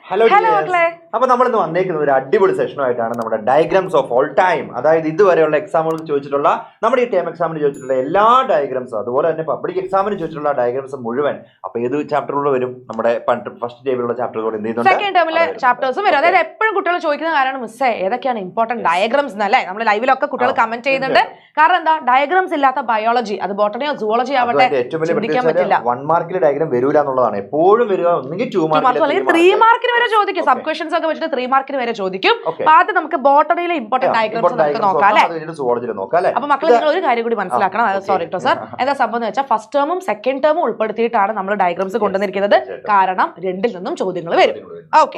Hello അപ്പൊ നമ്മൾ ഇന്ന് വന്നേക്കുന്നത് ഒരു അടിപൊളി സെഷനുമായിട്ടാണ് നമ്മുടെ ഡയഗ്രാംസ് ഓഫ് ഓൾ ടൈം. അതായത് ഇതുവരെയുള്ള എക്സാമുകൾക്ക് ചോദിച്ചിട്ടുള്ള നമ്മുടെ ഈ ടേം എക്സാമിന് ചോദിച്ചിട്ടുള്ള എല്ലാ ഡയഗ്രാംസും, അതുപോലെ തന്നെ പബ്ലിക് എക്സാമിന് ചോദിച്ചിട്ടുള്ള ഡയഗ്രാംസ് മുഴുവൻ. അപ്പൊ ഏത് ചാപ്റ്ററിലൂടെ വരും? നമ്മുടെ ഫസ്റ്റ് ടേമിലുള്ള ചാപ്റ്ററുകൾ എന്ത് ചെയ്യുന്നുണ്ട്? സെക്കൻഡ് ടേമിലെ ചാപ്റ്റേഴ്സും വരും. അതായത് എപ്പോഴും കുട്ടികൾ ചോദിക്കുന്ന കാര്യമാണ്, മിസ്സേ ഏതൊക്കെയാണ് ഇമ്പോർട്ടന്റ് ഡയഗ്രാംസ് എന്നല്ലേ നമ്മൾ ലൈവിലൊക്കെ കുട്ടികൾ കമന്റ് ചെയ്യുന്നുണ്ട്. കാരണം എന്താ, ഡയഗ്രാംസ് ഇല്ലാത്ത ബയോളജി, അത് ബോട്ടണിയോ സുവോളജി ആവട്ടെ, ചിന്തിക്കാൻ പറ്റില്ല. 1 മാർക്കിൽ ഡയഗ്രാം വരൂല എന്നുള്ളതാണ്. എപ്പോഴും വരിക ഒന്നെങ്കിൽ 2 മാർക്ക് അല്ലെങ്കിൽ 3 മാർക്കിന് വരെ ചോദിക്കും. സബ് ക്വസ്റ്റൻസ് ഒക്കെ വെച്ചിട്ട് 3 മാർക്കിന് വരെ ചോദിക്കും. അപ്പൊ ആദ്യം നമുക്ക് ബോട്ടണിയിലെ ഇമ്പോർട്ടന്റ് ഡയഗ്രാംസ് നമുക്ക് നോക്കാം അല്ലെ. അപ്പൊ മക്കൾ നിങ്ങൾ ഒരു കാര്യം കൂടി മനസ്സിലാക്കണം. സോറി കേട്ടോ സർ, എന്താ സംഭവം എന്ന് വെച്ചാൽ ഫസ്റ്റ് ടേമും സെക്കൻഡ് ടേമും ഉൾപ്പെടുത്തിയിട്ടാണ് നമ്മൾ ഡയഗ്രാംസ് കൊണ്ടുവന്നിരിക്കുന്നത്. കാരണം രണ്ടിൽ നിന്നും ചോദ്യങ്ങൾ വരും.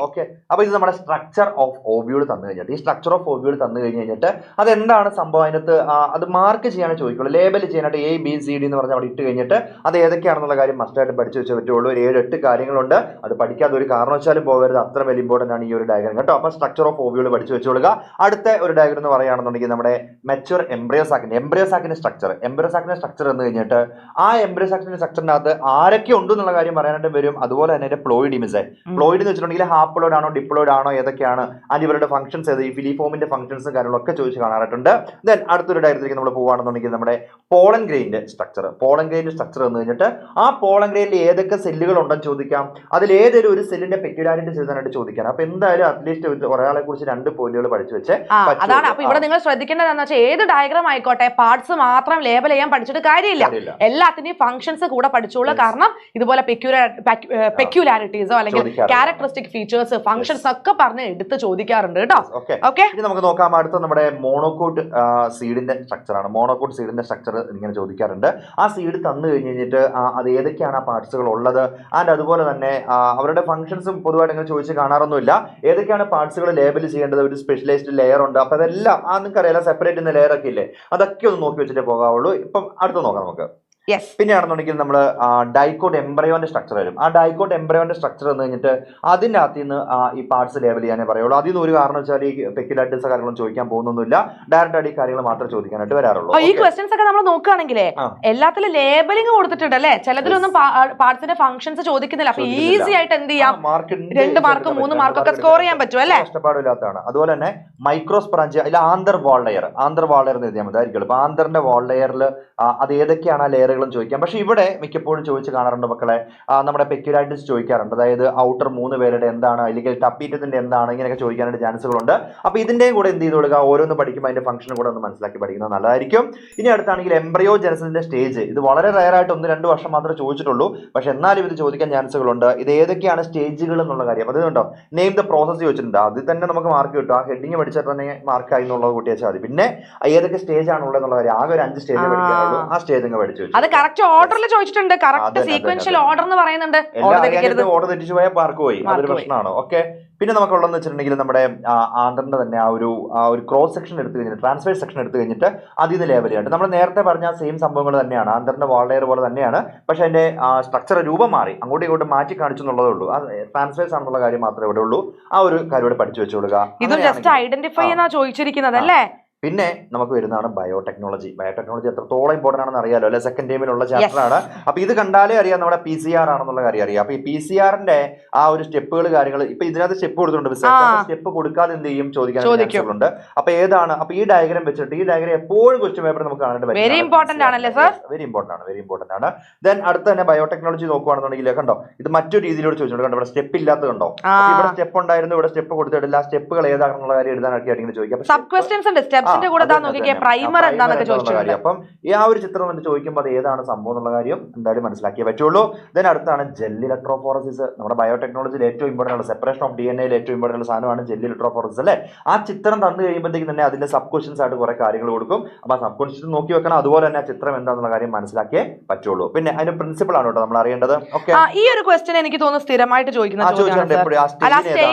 ഓക്കെ, അപ്പൊ ഇത് നമ്മുടെ സ്ട്രക്ചർ ഓഫ് ഓവ്യൂൾ തന്നു കഴിഞ്ഞിട്ട്, ഈ സ്ട്രക്ചർ ഓഫ് ഓവ്യൂൾ തന്നു കഴിഞ്ഞിട്ട് അതെന്താണ് സംഭവം, അതിനകത്ത് അത് മാർക്ക് ചെയ്യാനേ ചോദിക്കുള്ളൂ. ലേബൽ ചെയ്യാനായിട്ട് ABCD എന്ന് പറഞ്ഞാൽ അവിടെ ഇട്ട് കഴിഞ്ഞിട്ട് അത് ഏതൊക്കെയാണെന്നുള്ള കാര്യം മസ്റ്റായിട്ട് പഠിച്ചു വെച്ചേ പറ്റുള്ളൂ. ഒരു 7-8 കാര്യങ്ങളുണ്ട്. അത് പഠിക്കാതെ ഒരു കാരണവശാലും പോകരുത്. അത്ര വലിയ ഇമ്പോർട്ടന്റ് ആണ് ഈ ഒരു ഡയഗ്രാം കേട്ടോ. അപ്പൊ സ്ട്രക്ചർ ഓഫ് ഓവ്യൂൾ പഠിച്ചു വെച്ചോളുക. അടുത്ത ഒരു ഡയഗ്രാം എന്ന് പറയുകയാണെന്നുണ്ടെങ്കിൽ നമ്മുടെ മെച്യൂർ എംബ്രിയോസാക്കിന്റെ സ്ട്രക്ചർ. എംബ്രിയോസാക്കിന്റെ സ്ട്രക്ചർ എന്ന് കഴിഞ്ഞിട്ട് ആ എംബ്രിയോസാക്കിന്റെ സ്ട്രക്ചറിനകത്ത് ആരൊക്കെ ഉണ്ട് എന്നുള്ള കാര്യം പറയാനായിട്ട് വരും. അതുപോലെ തന്നെ അതിന്റെ പ്ലോയിഡ് ഇമിസൈൽ. പ്ലോയിഡ് എന്ന് വെച്ചിട്ടുണ്ടെങ്കിൽ ഹാപ്ലോയിഡ് ആണോ ഡിപ്ലോയിഡ് ആണോ ഏതൊക്കെയാണ്, അത് ഇവരുടെ ഫംഗ്ഷൻസ് ഏത്, ഈ ഫിലിഫോമിന്റെ ഫംഗ്ഷൻസും കാര്യങ്ങളൊക്കെ ചോദിച്ച് കാണാറുണ്ട്. ദെൻ അടുത്തൊരു ഡയഗ്രത്തിലേക്ക് നമ്മൾ പോകുകയാണെന്നുണ്ടെങ്കിൽ നമ്മുടെ പോളൻ ഗ്രെയിന്റെ സ്ട്രക്ചർ. പോളൻ ഗ്രെയിന്റെ സ്ട്രക്ചർ എന്ന് കഴിഞ്ഞിട്ട് ആ പോളൻ ഗ്രെയിനിൽ ഏതൊക്കെ സെല്ലുകൾ ഉണ്ടെന്ന് ചോദിക്കാം. അതിൽ ഏതൊരു ഒരു സെല്ലിന്റെ പെക്യുലാരിറ്റീസ് എഴുതാനായിട്ട് ചോദിക്കാം. അപ്പൊ എന്തായാലും അറ്റ്ലീസ്റ്റ് ഒരാളെ കുറിച്ച് 2 പോയിന്റുകൾ പഠിച്ചു വെച്ച് അതാണ്. അപ്പൊ ഇവിടെ നിങ്ങൾ ശ്രദ്ധിക്കേണ്ടതെന്ന് വെച്ചാൽ ഏത് ഡയഗ്രാം ആയിക്കോട്ടെ, പാർട്സ് മാത്രം ലേബൽ ചെയ്യാൻ പഠിച്ചിട്ട് കാര്യമില്ല. എല്ലാത്തിന്റെയും ഫംഗ്ഷൻസ് കൂടെ പഠിച്ചോളൂ. കാരണം ഇതുപോലെ പെക്യുലാരിറ്റീസോ അല്ലെങ്കിൽ ക്യാരക്ടറിസ്റ്റിക് ഫീച്ചേഴ്സ്, ഫംഗ്ഷൻസ് ഒക്കെ പറഞ്ഞ് എടുത്ത് ചോദിക്കാറുണ്ട് കേട്ടോ. ഓക്കെ, ഇനി നമുക്ക് നോക്കാം. അടുത്ത നമ്മുടെ മോണോകോട്ട് സീഡിന്റെ സ്ട്രക്ചർ ആണ്. മോണോകോട്ട് സീഡിന്റെ സ്ട്രക്ചർ ഇങ്ങനെ ചോദിക്കാറുണ്ട്. ആ സീഡ് തന്നു കഴിഞ്ഞിട്ട് അത് ഏതൊക്കെയാണ് ആ പാർട്സുകൾ ഉള്ളത്, ആൻഡ് അതുപോലെ തന്നെ അവരുടെ ഫംഗ്ഷൻസും പൊതുവായിട്ട് ഇങ്ങനെ ചോദിച്ച് കാണാറൊന്നുമില്ല. ഏതൊക്കെയാണ് പാർട്സുകൾ ലേബൽ ചെയ്യേണ്ടത്, ഒരു സ്പെഷ്യലൈസ്ഡ് ലെയർ ഉണ്ട്. അപ്പൊ അതെല്ലാം നിങ്ങൾക്ക് അറിയാലോ, സെപ്പറേറ്റ് ചെയ്യുന്ന ലെയർ ഒക്കെ ഇല്ലേ, അതൊക്കെ ഒന്ന് നോക്കി വെച്ചിട്ടേ പോകാവുള്ളൂ. ഇപ്പം അടുത്ത് നോക്കാം നമുക്ക്. പിന്നെയാണെന്നുണ്ടെങ്കിൽ നമ്മൾ ഡൈക്കോട്ട് എംബ്രയോന്റെ സ്ട്രക്ചർ വരും. ആ ഡൈക്കോട്ട് എംബ്രയോന്റെ സ്ട്രക്ചർ എന്ന് കഴിഞ്ഞിട്ട് അതിന്റെ അകത്ത് നിന്ന് ഈ പാർട്സ് ലേബൽ ചെയ്യാനേ പറയുള്ളൂ. അതിൽ നിന്ന് ഒരു കാരണം വെച്ചാൽ ഈ പെക്യുലാരിറ്റീസ് കാര്യങ്ങളും ചോദിക്കാൻ പോകുന്നൊന്നുമില്ല. ഡയറക്റ്റ് ആയിട്ട് ഈ കാര്യങ്ങൾ മാത്രം ചോദിക്കാനായിട്ട് വരാറുള്ളൂ. ഈ ക്വസ്റ്റൻസ് ഒക്കെ നമ്മൾ നോക്കുകയാണെങ്കിലേ എല്ലാത്തിലും ലേബലിംഗ് കൊടുത്തിട്ടുണ്ട് അല്ലെ. ചിലതിലൊന്നും പാർട്സിന്റെ ഫംഗ്ഷൻസ് ചോദിക്കുന്നില്ല. അപ്പൊ ഈസി ആയിട്ട് എന്ത് ചെയ്യാം, 2 മാർക്ക് 3 മാർക്കൊക്കെ സ്കോർ ചെയ്യാൻ പറ്റും അല്ലെ. കഷ്ടപ്പാടില്ലാത്തതാണ്. അതുപോലെ തന്നെ മൈക്രോസ്പ്രാഞ്ചിയ ഇല്ല ആന്തർ വാൾ ലെയർ എന്ന് എഴുതിയാൽ മതി, ആയിരിക്കും. അപ്പൊ ആന്തറിന്റെ വാൾ ലെയറിൽ അത് ഏതൊക്കെയാണ് ആ ലെയറുകൾ ചോദിക്കാം. പക്ഷെ ഇവിടെ മിക്കപ്പോഴും ചോദിച്ച് കാണാറുണ്ട് മക്കളെ, നമ്മുടെ പെക്യുലാരിറ്റീസ് ചോദിക്കാറുണ്ട്. അതായത് ഔട്ടർ 3 പേരുടെ എന്താണ്, അല്ലെങ്കിൽ ടപ്പീറ്റത്തിന്റെ എന്താണ്, ഇങ്ങനെയൊക്കെ ചോദിക്കാനായിട്ട് ചാൻസുകളുണ്ട്. അപ്പൊ ഇതിന്റെയും കൂടെ എന്ത് ചെയ്ത് കൊടുക്കുക, ഓരോന്ന് പഠിക്കുമ്പോൾ അതിന്റെ ഫംഗ്ഷനും കൂടെ ഒന്ന് മനസ്സിലാക്കി പഠിക്കുന്നത് നല്ലതായിരിക്കും. ഇനി അടുത്താണെങ്കിൽ എംബ്രിയോ ജനസിന്റെ സ്റ്റേജ്. ഇത് വളരെ റയർ ആയിട്ട് 1-2 വർഷം മാത്രമേ ചോദിച്ചിട്ടുള്ളൂ. പക്ഷെ എന്നാലും ഇത് ചോദിക്കാൻ ചാൻസുകളുണ്ട്. ഇത് ഏതൊക്കെയാണ് സ്റ്റേജുകൾ എന്നുള്ള കാര്യം. അത് കണ്ടോ, നെയിം ദ പ്രോസസ് ചോദിച്ചിട്ടുണ്ട്. അതിൽ തന്നെ നമുക്ക് മാർക്ക് കിട്ടും. ആ ഹെഡിങ് പഠിച്ചാൽ തന്നെ മാർക്കായി എന്നുള്ളത് കൂട്ടി വെച്ചാൽ മതി. പിന്നെ ഏതൊക്കെ സ്റ്റേജ് ആണുള്ളത് എന്നുള്ള കാര്യം, ആകെ ഒരു 5 സ്റ്റേജ് പഠിക്കാനുള്ളൂ. ആ സ്റ്റേജ് അങ്ങ് പഠിച്ചു വെച്ചു. കറക്റ്റ് ഓർഡറിൽ ചോദിച്ചിട്ടുണ്ട്. കറക്റ്റ് സീക്വൻഷ്യൽ ഓർഡർ എന്ന് പറയുന്നുണ്ട്. ഓർഡർ തെറ്റിച്ചു പോയാൽ മാർക്ക് പോയി, അതൊരു പ്രശ്നമാണ്. ഓക്കെ, പിന്നെ നമുക്കുള്ളതെന്ന് വെച്ചിട്ടുണ്ടെങ്കിൽ നമ്മുടെ ആന്തറിന്റെ തന്നെ ആ ഒരു ക്രോസ് സെക്ഷൻ എടുത്തു കഴിഞ്ഞിട്ട്, ട്രാൻസ്വേഴ്സ് സെക്ഷൻ എടുത്തു കഴിഞ്ഞിട്ട് അതിൽ നിന്ന് ലേബൽ ചെയ്യാണ്ട്. നമ്മൾ നേരത്തെ പറഞ്ഞ സെയിം സംഭവങ്ങൾ തന്നെയാണ്, ആന്തറിന്റെ വാൾ ലെയർ പോലെ തന്നെയാണ്. പക്ഷെ അതിന്റെ സ്ട്രക്ചർ രൂപം മാറി, അങ്ങോട്ടും ഇങ്ങോട്ടും മാറ്റി കാണിച്ചു എന്നുള്ളതേ ഉള്ളൂ. ആ ട്രാൻസ്വേഴ്സ് ആണെന്നുള്ള കാര്യം മാത്രമേ ഇവിടെ ഉള്ളൂ. ആ ഒരു കാര്യം ഇവിടെ പഠിച്ചു വെച്ചുകൊടുക്കുക. ഇത് ജസ്റ്റ് ഐഡന്റിഫൈ എന്നാ ചോദിച്ചിരിക്കുന്നത് അല്ലേ. പിന്നെ നമുക്ക് വരുന്നതാണ് ബയോടെക്നോളജി. ബയോടെക്നോളജി എത്രത്തോളം ഇമ്പോർട്ടൻ്റ് ആണെന്ന് അറിയാലോ അല്ലെ. സെക്കൻഡ് ടൈമിലുള്ള ചാപ്റ്റർ ആണ്. അപ്പൊ ഇത് കണ്ടാലേ അറിയാം നമ്മുടെ PCR ആണെന്നുള്ള കാര്യം അറിയാം. അപ്പൊ ഈ PCRന്റെ ആ ഒരു സ്റ്റെപ്പുകൾ കാര്യങ്ങൾ ഇപ്പൊ ഇതിനകത്ത് സ്റ്റെപ്പ് കൊടുത്തിട്ടുണ്ട്. സ്റ്റെപ്പ് കൊടുക്കാതെ എന്ത് ചെയ്യും ചോദിക്കാനുണ്ട്. അപ്പൊ ഏതാണ്, അപ്പൊ ഈ ഡയഗ്രാം വെച്ചിട്ട്, ഈ ഡയഗ്രാം എപ്പോഴും ക്വസ്റ്റ്യൻ പേപ്പർ നമുക്ക് കാണാനായിട്ട് പറ്റും. വെരി ഇമ്പോർട്ടന്റ് ആണല്ലേ സർ, വെരി ഇമ്പോർട്ടന്റ് ആണ്. ദെൻ അടുത്ത തന്നെ ബയോടെക്നോളജി നോക്കുകയാണെന്നുണ്ടെങ്കിൽ കണ്ടോ, ഇത് മറ്റൊരു രീതിയിലൂടെ ചോദിച്ചിട്ടുണ്ട്. കണ്ടോ, ഇവിടെ സ്റ്റെപ്പ് ഇല്ലാത്ത കണ്ടോ, ഇവിടെ സ്റ്റെപ്പ് ഉണ്ടായിരുന്നു, ഇവിടെ സ്റ്റെപ്പ് കൊടുത്തിട്ടില്ല. സ്റ്റെപ്പുകൾ ഏതാണെന്നുള്ള കാര്യം എഴുതാനൊക്കെ ആയിട്ട് ചോദിക്കാം. സബ് ക്വസ്റ്റ്യൻസ് ഉണ്ട്. പ്രൈമർ എന്താണെന്നൊക്കെ ചോദിച്ചിട്ടുണ്ട്. അപ്പം ഈ ആ ഒരു ചിത്രം എന്ന് ചോദിക്കുമ്പോൾ അത് ഏതാണ് സംഭവം എന്നുള്ള കാര്യം എന്തായാലും മനസ്സിലാക്കിയേ പറ്റുള്ളൂ. ദെൻ അടുത്താണ് ജെൽ ഇലക്ട്രോഫോറസിസ്. നമ്മുടെ ബയോടെക്നോളജിയിൽ ഏറ്റവും ഇമ്പോർട്ടൻ്റ് ആണ്, സെപ്പറേഷൻ ഓഫ് DNA ഏറ്റവും ഇമ്പോർട്ടൻ്റ് സാധനമാണ് ജെൽ ഇലക്ട്രോഫോറസിസ് അല്ലേ. ആ ചിത്രം തന്നു കഴിയുമ്പോഴത്തേക്കും തന്നെ അതിന്റെ സബ് ക്വസ്റ്റൻസ് ആയിട്ട് കുറെ കാര്യങ്ങൾ കൊടുക്കും. അപ്പൊ ആ സബ് ക്വസ്റ്റൻസ് നോക്കി വെക്കണം. അതുപോലെ തന്നെ ആ ചിത്രം എന്താണെന്നുള്ള കാര്യം മനസ്സിലാക്കിയേ പറ്റുള്ളൂ. പിന്നെ അതിന്റെ പ്രിൻസിപ്പിൾ ആണ് കേട്ടോ നമ്മൾ അറിയേണ്ടത്. ഓക്കെ, ഈ ഒരു ക്വസ്റ്റ്യൻ എനിക്ക് തോന്നുന്നു സ്ഥിരമായിട്ട് ചോദിക്കുന്ന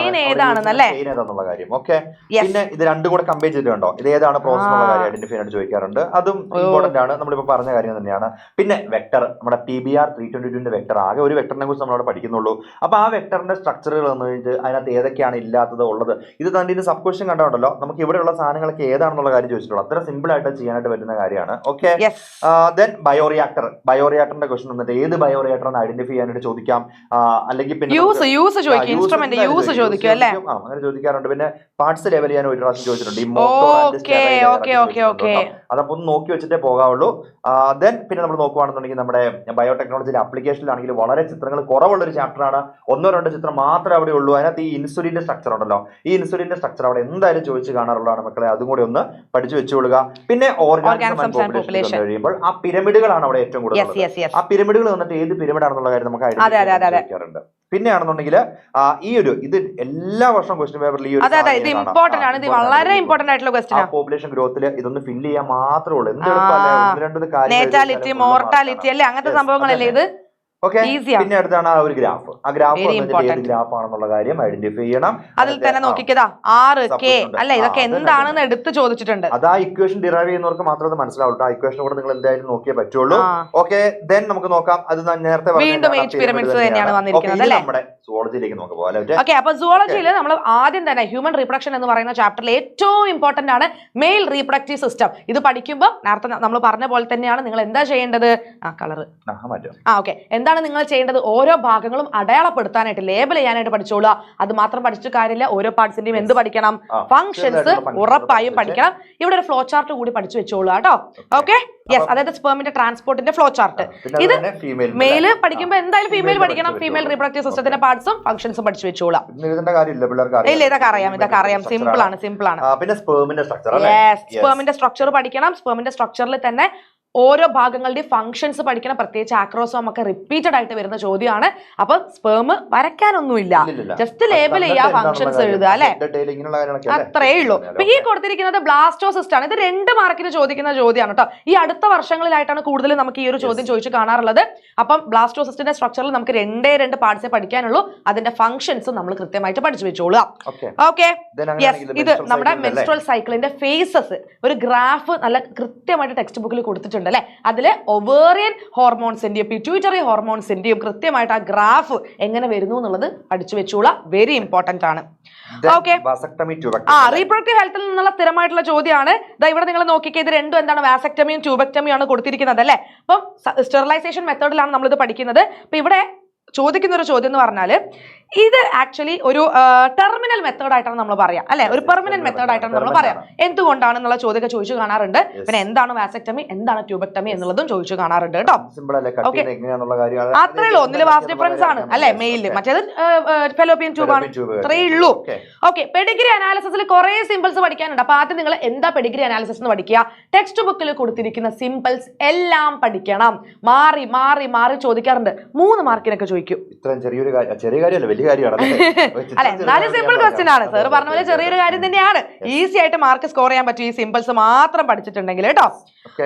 കാര്യം. ഓക്കെ, പിന്നെ ഇത് രണ്ടും കൂടെ കമ്പയർ ചെയ്തിട്ടുണ്ടോ, ഇത് ഏതാണ് പ്രോസസ് എന്നുള്ള കാര്യം ഐഡന്റിഫൈ ആയിട്ട് ചോദിക്കാറുണ്ട്. അതും ഇമ്പോർട്ടന്റ് ആണ്, നമ്മളിപ്പോ പറഞ്ഞ കാര്യം തന്നെയാണ്. പിന്നെ വെക്ടർ, നമ്മുടെ PBR 322 വെക്ടർ, ആകെ ഒരു വെക്ടറിനെ കുറിച്ച് നമ്മളവിടെ പഠിക്കുന്നുള്ളൂ. അപ്പൊ ആ വെക്ടറിന്റെ സ്ട്രക്ചറുകൾ വന്നു കഴിഞ്ഞിട്ട് അതിനകത്ത് ഏതൊക്കെയാണ് ഇല്ലാത്തത് ഉള്ളത്, ഇത് തന്നെ ഇതിന് സബ് ക്വസ്റ്റ്യൻ കണ്ടോണ്ടല്ലോ, നമുക്ക് ഇവിടെയുള്ള സാധനങ്ങളൊക്കെ ഏതാണെന്നുള്ള കാര്യം ചോദിച്ചിട്ടുള്ളൂ. അത്ര സിമ്പിൾ ആയിട്ട് ചെയ്യാനായിട്ട് പറ്റുന്ന കാര്യമാണ്. ഓക്കെ, ദെൻ ബയോറിയാക്ടറിന്റെ ക്വസ്റ്റൻ വന്നിട്ട് ഏത് ബയോറിയാക്ടർ എന്ന് ഐഡന്റിഫൈ ചെയ്യാനായിട്ട് ചോദിക്കാം. അല്ലെങ്കിൽ പിന്നെ അങ്ങനെ ചോദിക്കാറുണ്ട്. പിന്നെ പാർട്സ് ലെവൽ ചെയ്യാൻ ഒരു പ്രാവശ്യം ചോദിച്ചിട്ടുണ്ട്. അതപ്പോ ഒന്ന് നോക്കി വെച്ചിട്ടേ പോകാവുള്ളൂ. ദെൻ പിന്നെ നമ്മൾ നോക്കുകയാണെന്നുണ്ടെങ്കിൽ നമ്മുടെ ബയോടെക്നോളജിയിലെ ആപ്ലിക്കേഷനിലാണെങ്കിൽ വളരെ ചിത്രങ്ങൾ കുറവുള്ള ഒരു ചാപ്റ്റർ ആണ്. 1-2 ചിത്രം മാത്രമേ അവിടെ ഉള്ളൂ. അതിനകത്ത് ഈ ഇൻസുലിന്റെ സ്ട്രക്ചർ ഉണ്ടല്ലോ, ഈ ഇൻസുലിന്റെ സ്ട്രക്ചർ അവിടെ എന്തായാലും ചോദിച്ചു കാണാറുള്ളതാണ് മക്കളെ, അതും കൂടി ഒന്ന് പഠിച്ചു വെച്ചുകൊള്ളുക. പിന്നെ ഓർഗാനിസം ആൻഡ് പോപ്പുലേഷൻ കഴിയുമ്പോൾ ആ പിരമിഡുകളാണ് അവിടെ ഏറ്റവും കൂടുതൽ. ആ പിരമിഡുകൾ വന്നിട്ട് ഏത് പിരമിഡാണെന്നുള്ള കാര്യം നമുക്ക് ഐഡന്റിഫൈ. പിന്നെയാണെന്നുണ്ടെങ്കിൽ ഇത് എല്ലാ വർഷവും ക്വസ്റ്റ്യൻ പേപ്പറിൽ ഈ പോപ്പുലേഷൻ ഗ്രോത്തിൽ ഇതൊന്ന് ഫില്ല് ചെയ്യാൻ മാത്രമേ ഉള്ളൂ. നേറ്റാലിറ്റി, മോർട്ടാലിറ്റി അല്ലേ, അങ്ങനത്തെ സംഭവങ്ങളല്ലേ ഇത്. ഓക്കെ, പിന്നെ അടുത്താണ് ആ ഒരു ഗ്രാഫ്. ആ ഗ്രാഫ് ഏത് ഗ്രാഫ് ആണെന്നുള്ള കാര്യം ഐഡന്റിഫൈ ചെയ്യണം. അതിൽ തന്നെ നോക്കിക്കതാ 6K അല്ലെ, ഇതൊക്കെ എന്താണെന്ന് എടുത്ത് ചോദിച്ചിട്ടുണ്ട്. അത് ആ ഇക്വേഷൻ ഡിറൈവ് ചെയ്യുന്നവർക്ക് മാത്രമേ അത് മനസ്സിലാവുള്ളൂ. ആ ഇക്വേഷൻ കൂടെ നിങ്ങൾ എന്തായാലും നോക്കിയേ പറ്റുള്ളൂ. ഓക്കെ, ദെൻ നമുക്ക് നോക്കാം. അത് നേരത്തെ വീണ്ടും പിരമിഡ്സ് തന്നെയാണ് വന്നിരിക്കുന്നത് അല്ലേ. നമ്മുടെ സുവോളജിയിലേക്ക് നോക്കാം പോലെ. ഓക്കെ, അപ്പൊ സുവോളജിയിൽ നമ്മൾ ആദ്യം തന്നെ ഹ്യൂമൻ റീപ്രൊഡക്ഷൻ എന്ന് പറയുന്ന ചാപ്റ്ററിൽ ഏറ്റവും ഇമ്പോർട്ടന്റ് ആണ് മെയിൽ റീപ്രൊഡക്റ്റീവ് സിസ്റ്റം. ഇത് പഠിക്കുമ്പോൾ നേരത്തെ നമ്മൾ പറഞ്ഞ പോലെ തന്നെയാണ് നിങ്ങൾ എന്താ ചെയ്യേണ്ടത്, കളർ ഓക്കെ, എന്താണ് നിങ്ങൾ ചെയ്യേണ്ടത്, ഓരോ ഭാഗങ്ങളും അടയാളപ്പെടുത്താനായിട്ട് ലേബൽ ചെയ്യാനായിട്ട് പഠിച്ചോളുക. അത് മാത്രം പഠിച്ചിട്ട് കാര്യമില്ല, ഓരോ പാർട്സിന്റെയും എന്ത് പഠിക്കണം, ഫംഗ്ഷൻസ് ഉറപ്പായും പഠിക്കണം. ഇവിടെ ഒരു ഫ്ലോ ചാർട്ട് കൂടി പഠിച്ചു വെച്ചോളുക കേട്ടോ. ഓക്കെ, യെസ്, അതായത് സ്പെർമിന്റെ ട്രാൻസ്പോർട്ടിന്റെ ഫ്ലോ ചാർട്ട്. ഇത് മെയിൽ പഠിക്കുമ്പോൾ എന്തായാലും ഫീമെയിൽ പഠിക്കണം. ഫീമെയിൽ റീപ്രൊഡക്റ്റീവ് സിസ്റ്റത്തിന്റെ പാർട്സും ഫംഗ്ഷൻസും പഠിച്ചു വെച്ചോളാം. ഇല്ല, ഇതൊക്കെ അറിയാം. സിമ്പിൾ ആണ്. പിന്നെ സ്പെർമിന്റെ സ്ട്രക്ചർ പഠിക്കണം. സ്പെർമിന്റെ സ്ട്രക്ചറിൽ തന്നെ ഓരോ ഭാഗങ്ങളുടെയും ഫംഗ്ഷൻസ് പഠിക്കണം. പ്രത്യേകിച്ച് ആക്രോസോം ഒക്കെ റിപ്പീറ്റഡ് ആയിട്ട് വരുന്ന ചോദ്യമാണ്. അപ്പൊ സ്പെർം വരയ്ക്കാനൊന്നുമില്ല, ജസ്റ്റ് ലേബൽ ചെയ്യുക, ഫംഗ്ഷൻസ് എഴുതുക അല്ലെ, അത്രേ ഉള്ളൂ. അപ്പൊ ഈ കൊടുത്തിരിക്കുന്നത് ബ്ലാസ്റ്റോസിസ്റ്റ് ആണ്. ഇത് 2 മാർക്കിന് ചോദിക്കുന്ന ചോദ്യമാണ് കേട്ടോ. ഈ അടുത്ത വർഷങ്ങളിലായിട്ടാണ് കൂടുതൽ നമുക്ക് ഈ ഒരു ചോദ്യം ചോദിച്ചു കാണാറുള്ളത്. അപ്പം ബ്ലാസ്റ്റോസിസ്റ്റിന്റെ സ്ട്രക്ചറിൽ നമുക്ക് 2 പാർട്സേ പഠിക്കാനുള്ളൂ. അതിന്റെ ഫംഗ്ഷൻസും നമ്മൾ കൃത്യമായിട്ട് പഠിച്ചു വെച്ചോളുക. ഓക്കെ, യെസ്, ഇത് നമ്മുടെ മെൻസ്ട്രുവൽ സൈക്കിളിന്റെ ഫേസസ് ഒരു ഗ്രാഫ് നല്ല കൃത്യമായിട്ട് ടെക്സ്റ്റ് ബുക്കിൽ കൊടുത്തിട്ടുണ്ട് അല്ലെ. അതില് ഒവേറിയൻ ഹോർമോൺസിന്റെയും പിറ്റ്യൂട്ടറി ഹോർമോൺസിന്റെയും കൃത്യമായിട്ട് ആ ഗ്രാഫ് എങ്ങനെ വരുന്നു എന്നുള്ളത് പഠിച്ചു വെച്ചോളാം. വെരി ഇമ്പോർട്ടന്റ് ആണ്. ഓക്കെ, റീപ്രൊഡക്റ്റീവ് ഹെൽത്തിൽ നിന്നുള്ള സ്ഥിരമായിട്ടുള്ള ചോദ്യമാണ്. ഇവിടെ നിങ്ങൾ നോക്കിക്കേ, ഇത് രണ്ടും എന്താണ്, വാസക്ടമിയും ട്യൂബക്ടമിയും ആണ് കൊടുത്തിരിക്കുന്നത് അല്ലെ. അപ്പം സ്റ്റെറിലൈസേഷൻ മെത്തേഡിലാണ് നമ്മളിത് പഠിക്കുന്നത്. അപ്പൊ ഇവിടെ ചോദിക്കുന്ന ഒരു ചോദ്യം എന്ന് പറഞ്ഞാൽ ഇത് ആക്ച്വലി ഒരു ടെർമിനൽ മെത്തേഡ് ആയിട്ടാണ് നമ്മൾ പറയാം അല്ലെ, ഒരു പെർമനന്റ് മെത്തേഡ് ആയിട്ടാണ് നമ്മൾ പറയാം. എന്തുകൊണ്ടാണെന്നുള്ള ചോദ്യമൊക്കെ ചോദിച്ചു കാണാറുണ്ട്. പിന്നെ എന്താണ് വാസക്ടമി, എന്താണ് ട്യൂബക്ടമി എന്നുള്ളതും ചോദിച്ചു കാണാറുണ്ട് കേട്ടോ. അത്രേ ഉള്ളൂ. ഒന്നില് വാസ്റ്റ് ഡിഫറൻസ് ആണ് അല്ലെ, മെയിലില്, മറ്റേത് ഫെലോപ്പിയൻ ട്യൂബ് ആണ്. അത്രേ ഉള്ളൂ. ഓക്കെ, പെഡിഗ്രി അനാലിസിസിൽ കുറെ സിമ്പിൾസ് പഠിക്കാനുണ്ട്. അപ്പൊ ആദ്യം നിങ്ങൾ എന്താ പെഡിഗ്രി അനാലിസിസ് എന്ന് പഠിക്കുക. ടെക്സ്റ്റ് ബുക്കിൽ കൊടുത്തിരിക്കുന്ന സിമ്പിൾസ് എല്ലാം പഠിക്കണം. മാറി മാറി മാറി ചോദിക്കാറുണ്ട്. 3 മാർക്കിനൊക്കെ ചോദിക്കും. ഇത്രയും ചെറിയ കാര്യമല്ല, വലിയ കാര്യമാണ് അല്ലെ. എന്നാലും സിമ്പിൾ ക്വസ്റ്റ്യൻ ആണ്. സാർ പറഞ്ഞ പോലെ ചെറിയൊരു കാര്യം തന്നെയാണ്. ഈസി ആയിട്ട് മാർക്ക് സ്കോർ ചെയ്യാൻ പറ്റും ഈ സിമ്പിൾസ് മാത്രം പഠിച്ചിട്ടുണ്ടെങ്കിൽ കേട്ടോ.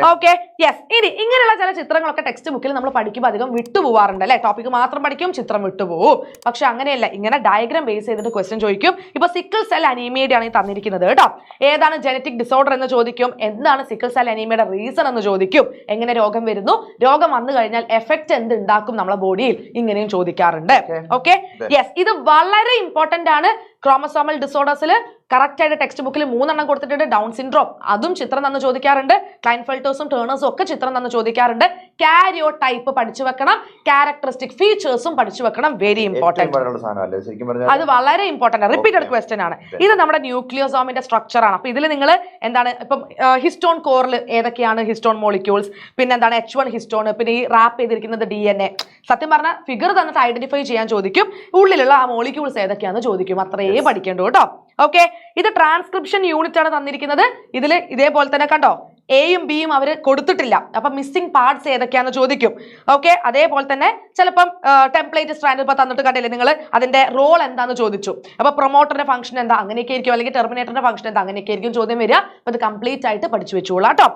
Okay, yes. ഇനി ഇങ്ങനെയുള്ള ചില ചിത്രങ്ങളൊക്കെ ടെക്സ്റ്റ് ബുക്കിൽ നമ്മൾ പഠിക്കുമ്പോൾ അധികം വിട്ടുപോവാറുണ്ട് അല്ലെ. ടോപ്പിക് മാത്രം പഠിക്കും, ചിത്രം വിട്ടുപോകും. പക്ഷെ അങ്ങനെയല്ല, ഇങ്ങനെ ഡയഗ്രാം ബേസ് ചെയ്തിട്ട് ക്വസ്റ്റ്യൻ ചോദിക്കും. ഇപ്പൊ സിക്കിൾ സെൽ അനീമിയയുടെ ആണ് ഈ തന്നിരിക്കുന്നത് കേട്ടോ. ഏതാണ് ജനറ്റിക് ഡിസോർഡർ എന്ന് ചോദിക്കും. എന്താണ് സിക്കിൾ സെൽ അനീമിയയുടെ റീസൺ എന്ന് ചോദിക്കും. എങ്ങനെ രോഗം വരുന്നു, രോഗം വന്നു കഴിഞ്ഞാൽ എഫക്ട് എന്ത് ഉണ്ടാക്കും നമ്മളെ ബോഡിയിൽ, ഇങ്ങനെയും ചോദിക്കാറുണ്ട്. ഓക്കെ, യെസ്, ഇത് വളരെ ഇമ്പോർട്ടന്റ് ആണ്. ക്രോമസോമൽ ഡിസോർഡേഴ്സിൽ കറക്റ്റ് ആയിട്ട് ടെക്സ്റ്റ് ബുക്കിൽ 3 കൊടുത്തിട്ടുണ്ട്. ഡൗൺ സിൻഡ്രോം അതും ചിത്രം തന്ന് ചോദിക്കാറുണ്ട്. ക്ലൈൻഫെൽറ്റേഴ്സും ടേണേഴ്സും ഒക്കെ ചിത്രം തന്ന് ചോദിക്കാറുണ്ട്. കാരിയോ ടൈപ്പ് പഠിച്ചു വെക്കണം. ക്യാരക്ടറിസ്റ്റിക് ഫീച്ചേഴ്സും പഠിച്ചു വെക്കണം. Very important. അത് വളരെ ഇമ്പോർട്ടന്റ് ആണ്. റിപ്പീറ്റഡ് ക്വസ്റ്റ്യൻ ആണ്. ഇത് നമ്മുടെ ന്യൂക്ലിയോസോമിന്റെ സ്ട്രക്ചർ ആണ്. അപ്പൊ ഇതിൽ നിങ്ങൾ എന്താണ്, ഇപ്പം ഹിസ്റ്റോൺ കോറിൽ ഏതൊക്കെയാണ് ഹിസ്റ്റോൺ മോളിക്യൂൾസ്, പിന്നെ എന്താണ് H1 ഹിസ്റ്റോൺ, പിന്നെ ഈ റാപ്പ് ചെയ്തിരിക്കുന്നത് DNA. സത്യം പറഞ്ഞാൽ ഫിഗർ തന്നിട്ട് ഐഡന്റിഫൈ ചെയ്യാൻ ചോദിക്കും. ഉള്ളിലുള്ള ആ മോളിക്യൂൾസ് ഏതൊക്കെയാണെന്ന് ചോദിക്കും. അത്രേ പഠിക്കേണ്ടു കേട്ടോ. ഓക്കെ, ഇത് ട്രാൻസ്ക്രിപ്ഷൻ യൂണിറ്റ് ആണ് തന്നിരിക്കുന്നത്. ഇതിൽ ഇതേപോലെ തന്നെ കണ്ടോ, എയും ബിയും അവർ കൊടുത്തിട്ടില്ല. അപ്പൊ മിസ്സിംഗ് പാർട്സ് ഏതൊക്കെയാണെന്ന് ചോദിക്കും. ഓക്കെ, അതേപോലെ തന്നെ ചിലപ്പം ടെംപ്ലേറ്റ് സ്ട്രാൻഡ് ഇപ്പൊ തന്നിട്ട് കണ്ടില്ലേ നിങ്ങൾ, അതിന്റെ റോൾ എന്താന്ന് ചോദിച്ചു. അപ്പൊ പ്രൊമോട്ടറിന്റെ ഫംഗ്ഷൻ എന്താ അങ്ങനെയൊക്കെ ആയിരിക്കും, അല്ലെങ്കിൽ ടെർമിനേറ്ററിന്റെ ഫംഗ്ഷൻ എന്താ അങ്ങനെയൊക്കെ ആയിരിക്കും ചോദ്യം വരിക. അപ്പൊ ഇത് കംപ്ലീറ്റ് ആയിട്ട് പഠിച്ചു വെച്ചോളാം കേട്ടോ.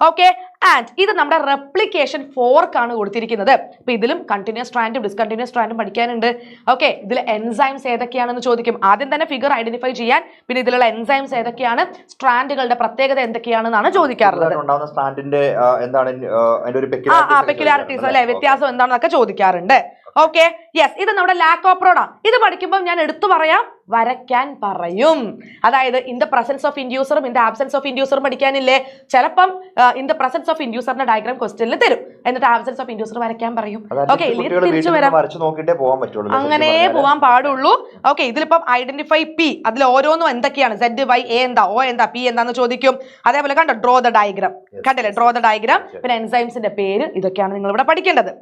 ഓക്കെ, ആൻഡ് ഇത് നമ്മുടെ റെപ്ലിക്കേഷൻ ഫോർക്കാണ് കൊടുത്തിരിക്കുന്നത്. അപ്പൊ ഇതിലും കണ്ടിന്യൂസ് സ്ട്രാൻഡും ഡിസ്കണ്ടിന്യൂസ് സ്ട്രാൻഡും പഠിക്കാനുണ്ട്. ഓക്കെ, ഇതിൽ എൻസൈംസ് ഏതൊക്കെയാണെന്ന് ചോദിക്കും. ആദ്യം തന്നെ ഫിഗർ ഐഡന്റിഫൈ ചെയ്യാൻ, പിന്നെ ഇതിലുള്ള എൻസൈംസ് ഏതൊക്കെയാണ്, സ്ട്രാൻഡുകളുടെ പ്രത്യേകത എന്തൊക്കെയാണെന്നാണ് ചോദിക്കാറുള്ളത്. പെക്യുലാരിറ്റീസ് അല്ലെ, വ്യത്യാസം എന്താണെന്നൊക്കെ ചോദിക്കാറുണ്ട്. ഓക്കെ, യെസ്, ഇത് നമ്മുടെ ലാക്കോപ്രോണ. ഇത് പഠിക്കുമ്പോൾ ഞാൻ എടുത്തു പറയാം, വരയ്ക്കാൻ പറയും. അതായത് ഇൻ ദ പ്രസൻസ് ഓഫ് ഇൻഡ്യൂസറും ഇൻ ദ ആബ്സെൻസ് ഓഫ് ഇൻഡ്യൂസറും പഠിക്കാനില്ലേ. ചിലപ്പം ഇൻ ദ പ്രസൻസ് ഓഫ് ഇൻഡ്യൂസറിന്റെ ഡയഗ്രാം ക്വസ്റ്റ്യനിൽ തരും, എന്നിട്ട് ആബ്സെൻസ് ഓഫ് ഇൻഡ്യൂസർ വരയ്ക്കാൻ പറയും. ഓക്കെ, തിരിച്ചു വരാം, അങ്ങനെ പോവാൻ പാടുള്ളൂ. ഓക്കെ, ഇതിലിപ്പം ഐഡന്റിഫൈ പി, അതിൽ ഓരോന്നും എന്തൊക്കെയാണ്, സെഡ് വൈ എ എന്താ, ഓ എന്താ, പി എന്താന്ന് ചോദിക്കും. അതേപോലെ കണ്ടോ ഡ്രോ ദ ഡയഗ്രാം, കണ്ടില്ലേ ഡ്രോ ദ ഡയഗ്രാം, പിന്നെ എൻസൈംസിന്റെ പേര്, ഇതൊക്കെയാണ് നിങ്ങൾ ഇവിടെ പഠിക്കേണ്ടത്.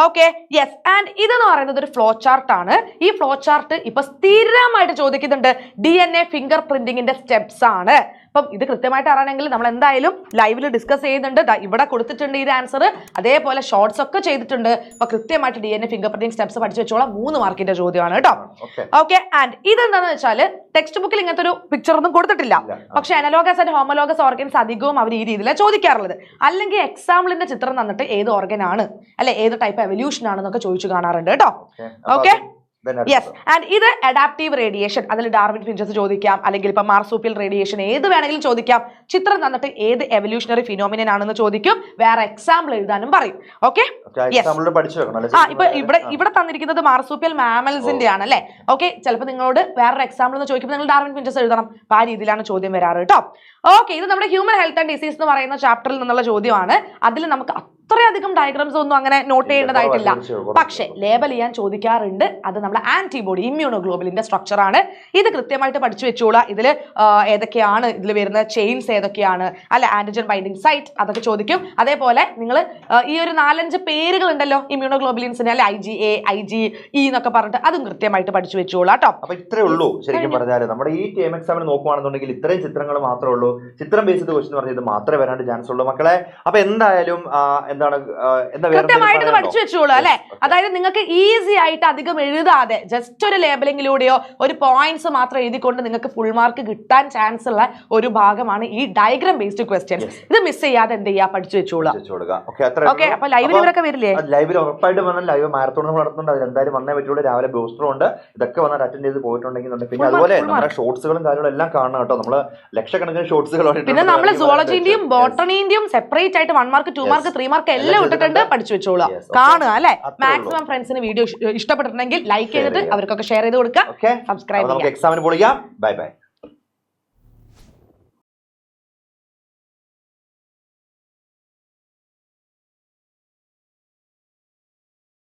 ഓക്കെ, യെസ്, ആൻഡ് ഇതെന്ന് പറയുന്നത് ഒരു ഫ്ലോ ചാർട്ട് ആണ്. ഈ ഫ്ലോ ചാർട്ട് ഇപ്പൊ സ്ഥിരമായിട്ട് ചോദിക്കുന്നുണ്ട്. DNA ഫിംഗർ പ്രിന്റിംഗിന്റെ സ്റ്റെപ്സ് ആണ്. അപ്പം ഇത് കൃത്യമായിട്ട് അറിയണമെങ്കിൽ നമ്മൾ എന്തായാലും ലൈവിൽ ഡിസ്കസ് ചെയ്യുന്നുണ്ട്. ഇവിടെ കൊടുത്തിട്ടുണ്ട് ഈ ആൻസർ, അതേപോലെ ഷോർട്സ് ഒക്കെ ചെയ്തിട്ടുണ്ട്. അപ്പൊ കൃത്യമായിട്ട് DNA ഫിംഗർ പ്രിന്റിംഗ് സ്റ്റെപ്സ് പഠിച്ചു വെച്ചോളാം. 3 മാർക്കിന്റെ ചോദ്യമാണ് കേട്ടോ. ഓക്കെ, ആൻഡ് ഇതെന്താണെന്ന് വെച്ചാൽ ടെക്സ്റ്റ് ബുക്കിൽ ഇങ്ങനത്തെ ഒരു പിക്ചർ ഒന്നും കൊടുത്തിട്ടില്ല. പക്ഷെ അനലോഗസ് ആൻഡ് ഹോമലോഗസ് ഓർഗൻസ് അധികവും അവർ ഈ രീതിയിലാണ് ചോദിക്കാറുള്ളത്. അല്ലെങ്കിൽ എക്സാമ്പിളിന്റെ ചിത്രം തന്നിട്ട് ഏത് ഓർഗൻ ആണ്, അല്ലെ ഏത് ടൈപ്പ് എവല്യൂഷൻ ആണെന്നൊക്കെ ചോദിച്ചു കാണാറുണ്ട് കേട്ടോ. ഓക്കെ, യെസ്, ആൻഡ് ഇത് അഡാപ്റ്റീവ് റേഡിയേഷൻ, അതിൽ ഡാർവിൻ ഫിഞ്ചസ് ചോദിക്കാം, അല്ലെങ്കിൽ ഇപ്പൊ മാർസൂപ്പിയൽ റേഡിയേഷൻ, ഏത് വേണമെങ്കിലും ചോദിക്കാം. ചിത്രം തന്നിട്ട് ഏത് എവല്യൂഷണറി ഫിനോമിനൻ ആണെന്ന് ചോദിക്കും, വേറെ എക്സാമ്പിൾ എഴുതാനും പറയും. ഓക്കെ, ഇപ്പൊ ഇവിടെ തന്നിരിക്കുന്നത് മാർസൂപ്പിയൽ മാമൽസിന്റെ ആണ് അല്ലെ. ഓക്കെ, ചിലപ്പോൾ നിങ്ങളോട് വേറൊരു എക്സാമ്പിൾ എന്ന് ചോദിക്കുമ്പോൾ നിങ്ങൾ ഡാർവിൻ ഫിഞ്ചസ് എഴുതണം. അപ്പൊ ആ രീതിയിലാണ് ചോദ്യം വരാറ് കേട്ടോ. ഓക്കെ, ഇത് നമ്മുടെ ഹ്യൂമൻ ഹെൽത്ത് ആൻഡ് ഡിസീസ് എന്ന് പറയുന്ന ചാപ്റ്ററിൽ നിന്നുള്ള ചോദ്യമാണ്. അതിൽ നമുക്ക് അത്രയധികം ഡയഗ്രാംസ് ഒന്നും അങ്ങനെ നോട്ട് ചെയ്യേണ്ടതായിട്ടില്ല, പക്ഷെ ലേബൽ ചെയ്യാൻ ചോദിക്കാറുണ്ട്. അത് നമ്മുടെ ആന്റിബോഡി ഇമ്മ്യൂണോഗ്ലോബുലിന്റെ സ്ട്രക്ചർ ആണ്. ഇത് കൃത്യമായിട്ട് പഠിച്ചു വെച്ചോളാം. ഇതിൽ ഏതൊക്കെയാണ് ഇതിൽ വരുന്ന ചെയിൻസ് ഏതൊക്കെയാണ്, അല്ലെ ആന്റിജൻ ബൈൻഡിങ് സൈറ്റ്, അതൊക്കെ ചോദിക്കും. അതേപോലെ നിങ്ങൾ ഈ ഒരു 4-5 പേരുകൾ ഉണ്ടല്ലോ ഇമ്മ്യൂണോഗ്ലോബുലിൻസിന്, അല്ലെ IgA IgE എന്നൊക്കെ പറഞ്ഞിട്ട് അതും കൃത്യമായിട്ട് പഠിച്ചു വെച്ചോളാം കേട്ടോ. അപ്പൊ ഇത്രേ ഉള്ളൂ ശരിക്കും പറഞ്ഞാൽ. നമ്മുടെ ഈ ടേം എക്സാമിന് നോക്കുകയാണെന്നുണ്ടെങ്കിൽ ഇത്രയും ചിത്രങ്ങൾ മാത്രമേ ഉള്ളൂ. ചിത്രം ബേസ്ഡ് ക്വസ്റ്റ്യൻ പറഞ്ഞാൽ ഇത് മാത്രമേ വരാണ്ട് ചാൻസ് ഉള്ളൂ മക്കളെ. അപ്പൊ എന്തായാലും കൃത്യമായിട്ട് പഠിച്ചു വെച്ചോളൂ അല്ലെ. അതായത് നിങ്ങൾക്ക് ഈസി ആയിട്ട് അധികം എഴുതാതെ ജസ്റ്റ് ഒരു ലേബലിംഗിലൂടെയോ ഒരു പോയിന്റ്സ് മാത്രം എഴുതിക്കൊണ്ട് നിങ്ങൾക്ക് ഫുൾ മാർക്ക് കിട്ടാൻ ചാൻസ് ഉള്ള ഒരു ഭാഗമാണ് ഈ ഡയഗ്രാം ബേസ്ഡ് ക്വസ്റ്റ്യൻസ്. ഇത് മിസ് ചെയ്യാതെ എന്ത് ചെയ്യാ, പഠിച്ചു വെച്ചോളാം. ഓക്കെ, അപ്പൊ ലൈവിൽ ഇവരൊക്കെ വരില്ലേ? ലൈവിൽ ഉറപ്പായിട്ട് വന്നാൽ ലൈവ് മാരത്തോൺ നടത്തുന്നുണ്ട്. അതിൽ എന്തായാലും വന്നേ പറ്റുള്ളൂ. രാവിലെ ബൂസ്റ്ററും ഉണ്ട്. ഇതൊക്കെ വന്നാൽ അറ്റൻഡ് ചെയ്ത് പോയിട്ടുണ്ടെങ്കിൽ. പിന്നെ അതുപോലെ നമ്മുടെ ഷോർട്സുകളും കാര്യങ്ങളും എല്ലാം കാണണം കേട്ടോ. നമ്മള് ലക്ഷക്കണക്കിന് ഷോർട്സുകൾ. പിന്നെ നമ്മൾ സുവോളജിന്റെയും ബോട്ടണിന്റെയും സെപ്പറേറ്റ് ആയിട്ട് 1 മാർക്ക് 2 മാർക്ക് 3 മാർക്ക് എല്ലാം ഇട്ടിട്ടുണ്ട്. പഠിച്ചു വെച്ചോളാം, കാണുക അല്ലെ. മാക്സിമം ഫ്രണ്ട്സിന് വീഡിയോ ഇഷ്ടപ്പെട്ടിട്ടുണ്ടെങ്കിൽ ലൈക്ക് ചെയ്തിട്ട് അവർക്കൊക്കെ ഷെയർ ചെയ്ത് കൊടുക്കുക. സബ്സ്ക്രൈബ് ചെയ്യാം. എക്സാമിന് പൊളിക്കാം. Bye by.